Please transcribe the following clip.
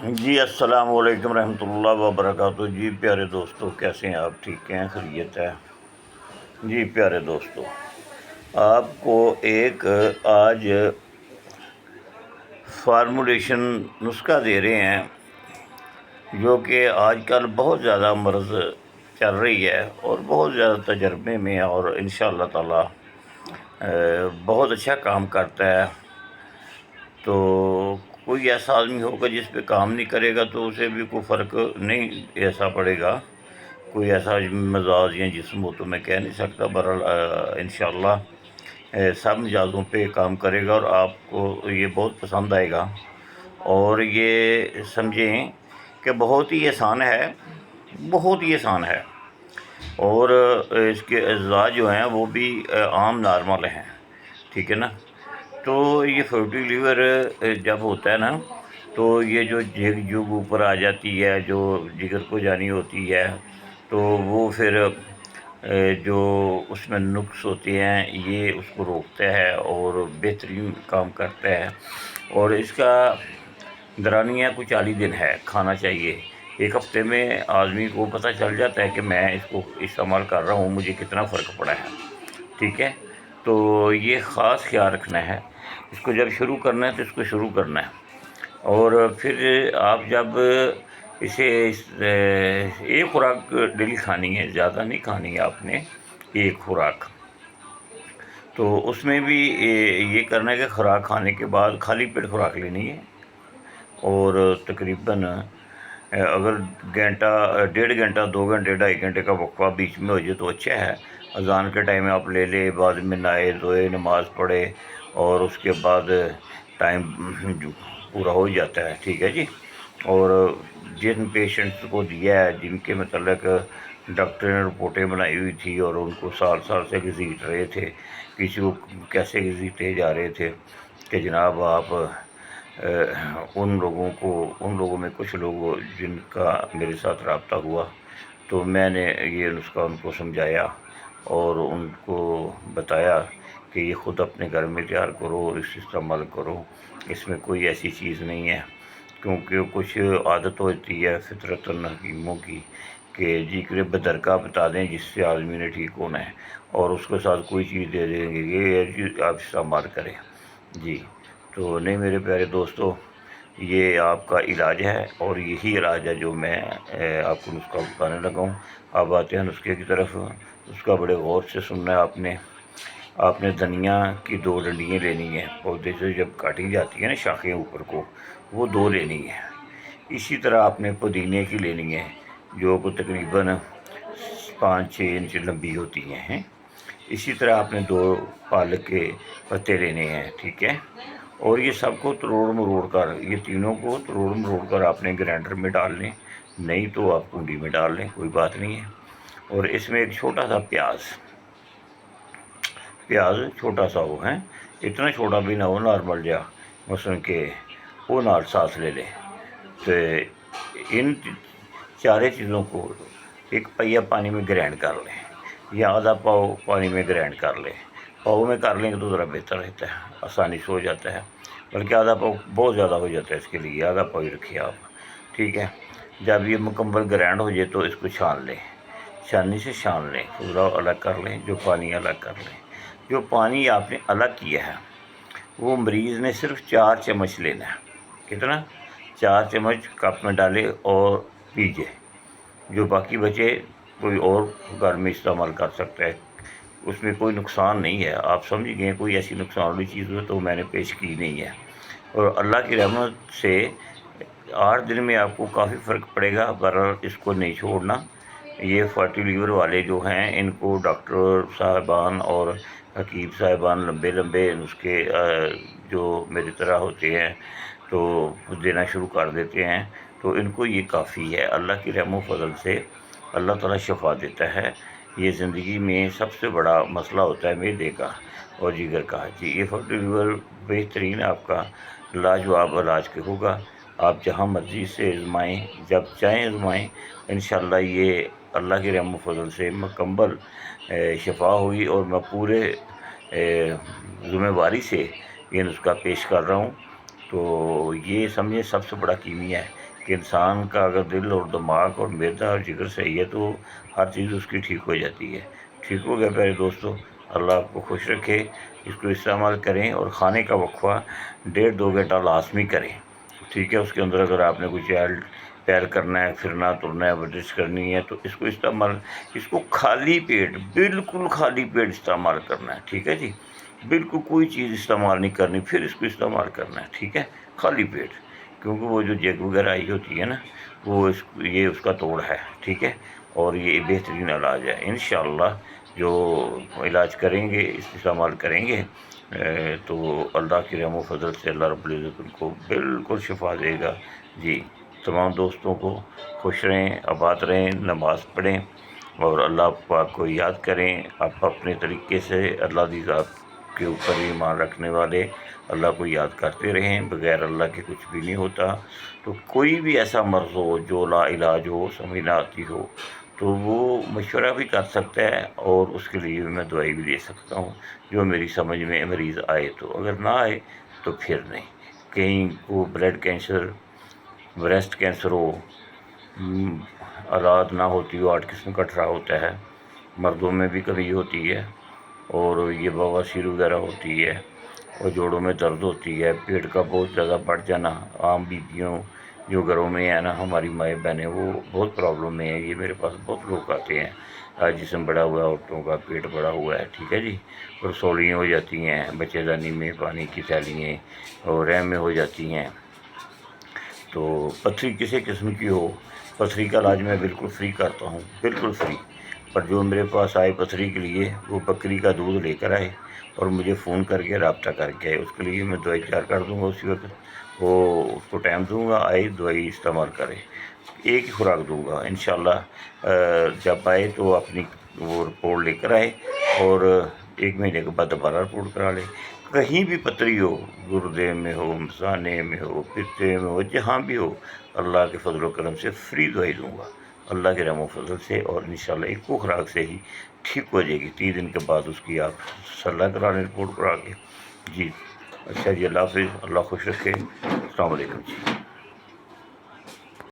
جی السلام علیکم رحمۃ اللہ وبرکاتہ۔ جی پیارے دوستو، کیسے ہیں آپ؟ ٹھیک ہیں؟ خیریت ہے؟ جی پیارے دوستو، آپ کو ایک آج فارمولیشن نسخہ دے رہے ہیں جو کہ آج کل بہت زیادہ مرض چل رہی ہے اور بہت زیادہ تجربے میں، اور انشاءاللہ تعالی بہت اچھا کام کرتا ہے۔ تو کوئی ایسا آدمی ہوگا جس پہ کام نہیں کرے گا تو اسے بھی کوئی فرق نہیں ایسا پڑے گا، کوئی ایسا مزاج یا جسم ہو تو میں کہہ نہیں سکتا۔ بہرحال انشاءاللہ سب مزاجوں پہ کام کرے گا اور آپ کو یہ بہت پسند آئے گا، اور یہ سمجھیں کہ بہت ہی آسان ہے، بہت ہی آسان ہے، اور اس کے اجزاء جو ہیں وہ بھی عام نارمل ہیں، ٹھیک ہے نا۔ تو یہ فیٹی لیور جب ہوتا ہے نا تو یہ جو جھگ اوپر آ جاتی ہے، جو جگر کو جانی ہوتی ہے، تو وہ پھر جو اس میں نقص ہوتے ہیں یہ اس کو روکتا ہے اور بہترین کام کرتا ہے۔ اور اس کا درانیہ کچھ 40 دن ہے، کھانا چاہیے۔ ایک ہفتے میں آدمی کو پتہ چل جاتا ہے کہ میں اس کو استعمال کر رہا ہوں، مجھے کتنا فرق پڑا ہے، ٹھیک ہے۔ تو یہ خاص خیال رکھنا ہے، اس کو جب شروع کرنا ہے تو اس کو شروع کرنا ہے، اور پھر آپ جب اسے ایک خوراک ڈیلی کھانی ہے، زیادہ نہیں کھانی ہے آپ نے، ایک خوراک۔ تو اس میں بھی یہ کرنا ہے کہ خوراک کھانے کے بعد خالی پیٹ خوراک لینی ہے، اور تقریباً اگر گھنٹہ، 1.5 گھنٹہ، 2 گھنٹے، 2.5 گھنٹے کا وقفہ بیچ میں ہو جائے تو اچھا ہے۔ اذان کے ٹائم میں آپ لے لیں، بعد میں نہائے دھوئے، نماز پڑھے، اور اس کے بعد ٹائم پورا ہو جاتا ہے، ٹھیک ہے جی۔ اور جن پیشنٹس کو دیا ہے، جن کے متعلق ڈاکٹر نے رپورٹیں بنائی ہوئی تھی اور ان کو سال سال سے گھسیٹ رہے تھے، کسی کو کیسے گھسیٹے جا رہے تھے کہ جناب آپ ان لوگوں میں کچھ لوگ جن کا میرے ساتھ رابطہ ہوا تو میں نے یہ نسخہ ان کو سمجھایا اور ان کو بتایا کہ یہ خود اپنے گھر میں تیار کرو اور اس استعمال کرو، اس میں کوئی ایسی چیز نہیں ہے، کیونکہ کچھ عادت ہوتی ہے فطرتاً حکیموں کی کہ جی کے بدرکا بتا دیں جس سے آدمی نے ٹھیک ہونا ہے، اور اس کے ساتھ کوئی چیز دے دیں گے یہ آپ استعمال کریں جی۔ تو نہیں میرے پیارے دوستو، یہ آپ کا علاج ہے، اور یہی علاج ہے جو میں آپ کو نسخہ بتانے لگا ہوں۔ آپ آتے ہیں نسخے کی طرف۔ نسخہ بڑے غور سے سننا ہے آپ نے دھنیا کی 2 ڈنڈیاں لینی ہیں، پودے سے جب کاٹی جاتی ہیں نا شاخیں اوپر کو، وہ 2 لینی ہیں۔ اسی طرح آپ نے پودینے کی لینی ہے جو کہ تقریباً 5-6 انچ لمبی ہوتی ہیں۔ اسی طرح آپ نے 2 پالک کے پتے لینے ہیں، ٹھیک ہے۔ اور یہ سب کو تروڑ مروڑ کر، یہ تینوں کو تروڑ مروڑ کر آپ نے گرینڈر میں ڈال لیں، نہیں تو آپ کنڈی میں ڈال لیں، کوئی بات نہیں ہے۔ اور اس میں ایک چھوٹا سا پیاز چھوٹا سا وہ ہے، اتنا چھوٹا بھی نہ ہو، نارمل جا، مثلاً کہ وہ نال ساتھ لے لیں۔ تو ان 4 چیزوں کو ایک پیا پانی میں گرینڈ کر لیں، یا آدھا پاؤ پانی میں گرینڈ کر لیں۔ پاؤ میں کر لیں گے تو ذرا بہتر رہتا ہے، آسانی سے ہو جاتا ہے، بلکہ آدھا پاؤ بہت زیادہ ہو جاتا ہے، اس کے لیے آدھا پاؤ ہی رکھیے آپ، ٹھیک ہے۔ جب یہ مکمل گرینڈ ہو جائے تو اس کو چھان لیں، چھاننی سے چھان لیں، پورا الگ کر لیں، جو پانی الگ کر لیں۔ جو پانی آپ نے الگ کیا ہے وہ مریض نے صرف 4 چمچ لینا ہے۔ کتنا؟ 4 چمچ کپ میں ڈالے اور پیجیے، جو باقی بچے کوئی اور گھر میں استعمال کر سکتا ہے، اس میں کوئی نقصان نہیں ہے۔ آپ سمجھ گئے، کوئی ایسی نقصان والی چیز ہو تو میں نے پیش کی نہیں ہے، اور اللہ کی رحمت سے 8 دن میں آپ کو کافی فرق پڑے گا۔ بہرحال اس کو نہیں چھوڑنا۔ یہ فیٹی لیور والے جو ہیں ان کو ڈاکٹر صاحبان اور حکیم صاحبان لمبے لمبے نسخے جو میری طرح ہوتے ہیں تو دینا شروع کر دیتے ہیں، تو ان کو یہ کافی ہے۔ اللہ کی رحم و فضل سے اللہ تعالیٰ شفا دیتا ہے۔ یہ زندگی میں سب سے بڑا مسئلہ ہوتا ہے معدے کا اور جگر کا جی۔ یہ فیٹی لیور بہترین آپ کا لاجواب علاج کے ہوگا۔ آپ جہاں مرضی سے آزمائیں، جب چاہیں آزمائیں، انشاءاللہ یہ اللہ کی رحم و فضل سے مکمل شفا ہوئی، اور میں پورے ذمہ داری سے یہ نسخہ پیش کر رہا ہوں۔ تو یہ سمجھیں سب سے بڑا کیمیا ہے، کہ انسان کا اگر دل اور دماغ اور معدہ اور جگر صحیح ہے تو ہر چیز اس کی ٹھیک ہو جاتی ہے۔ ٹھیک ہو گیا پیارے دوستوں، اللہ آپ کو خوش رکھے، اس کو استعمال کریں اور کھانے کا وقفہ 1.5-2 گھنٹہ لازمی کریں، ٹھیک ہے۔ اس کے اندر اگر آپ نے کچھ پیر کرنا ہے، پھرنا ترنا ہے، ورزش کرنی ہے تو اس کو اس کو خالی پیٹ، بالکل خالی پیٹ استعمال کرنا ہے، ٹھیک ہے جی، بالکل کوئی چیز استعمال نہیں کرنی، پھر اس کو استعمال کرنا ہے، ٹھیک ہے، خالی پیٹ، کیونکہ وہ جو جگ وغیرہ آئی ہوتی ہے نا وہ یہ اس کا توڑ ہے، ٹھیک ہے، اور یہ بہترین علاج ہے انشاءاللہ۔ جو علاج کریں گے، استعمال کریں گے تو اللہ کی رحم و فضل سے اللہ رب العزت ان کو بالکل شفا دے گا جی۔ تمام دوستوں کو خوش رہیں، آباد رہیں، نماز پڑھیں اور اللہ پاک کو یاد کریں۔ آپ اپنے طریقے سے اللہ کی ذات کے اوپر ایمان رکھنے والے اللہ کو یاد کرتے رہیں، بغیر اللہ کے کچھ بھی نہیں ہوتا۔ تو کوئی بھی ایسا مرض ہو جو لا علاج ہو، سمجھ نہ آتی ہو، تو وہ مشورہ بھی کر سکتا ہے اور اس کے لیے میں دوائی بھی دے سکتا ہوں جو میری سمجھ میں مریض آئے تو، اگر نہ آئے تو پھر نہیں۔ کہیں کو بلڈ کینسر، بریسٹ کینسر ہو، اولاد نہ ہوتی ہو، 8 قسم کا ٹرا ہوتا ہے، مردوں میں بھی کبھی ہوتی ہے، اور یہ بواسیر وغیرہ ہوتی ہے، اور جوڑوں میں درد ہوتی ہے، پیٹ کا بہت زیادہ بڑھ جانا، عام بیبیوں جو گھروں میں ہیں نا، ہماری مائیں بہنیں، وہ بہت پرابلم میں ہیں۔ یہ میرے پاس بہت لوگ آتے ہیں، جسم بڑا ہوا ہے، عورتوں کا پیٹ بڑا ہوا ہے، ٹھیک ہے جی، رسولیاں ہو جاتی ہیں، بچے دانی میں پانی کی تھیلیاں اور رحم میں ہو جاتی ہیں، تو پتھری کسی قسم کی ہو، پتھری کا علاج میں بالکل فری کرتا ہوں، بالکل فری۔ پر جو میرے پاس آئے پتھری کے لیے، وہ بکری کا دودھ لے کر آئے اور مجھے فون کر کے رابطہ کر کے آئے، اس کے لیے میں دوائی تیار کر دوں گا اسی وقت، وہ اس کو ٹائم دوں گا، آئے دوائی استعمال کرے، ایک ہی خوراک دوں گا انشاءاللہ۔ جب آئے تو اپنی وہ رپورٹ لے کر آئے اور 1 مہینے کے بعد دوبارہ رپورٹ کرا لے۔ کہیں بھی پتھری ہو، گردے میں ہو، مثانے میں ہو، پتے میں ہو، جہاں بھی ہو، اللہ کے فضل و کرم سے فری دوائی دوں گا، اللہ کے رحم و فضل سے، اور انشاءاللہ ایک کو خوراک سے ہی ٹھیک ہو جائے گی۔ 3 دن کے بعد اس کی آپ صلاح کرا لیں رپورٹ کرا کے جی۔ اچھا جی، اللہ حافظ، اللہ خوش رکھے، السلام علیکم جی۔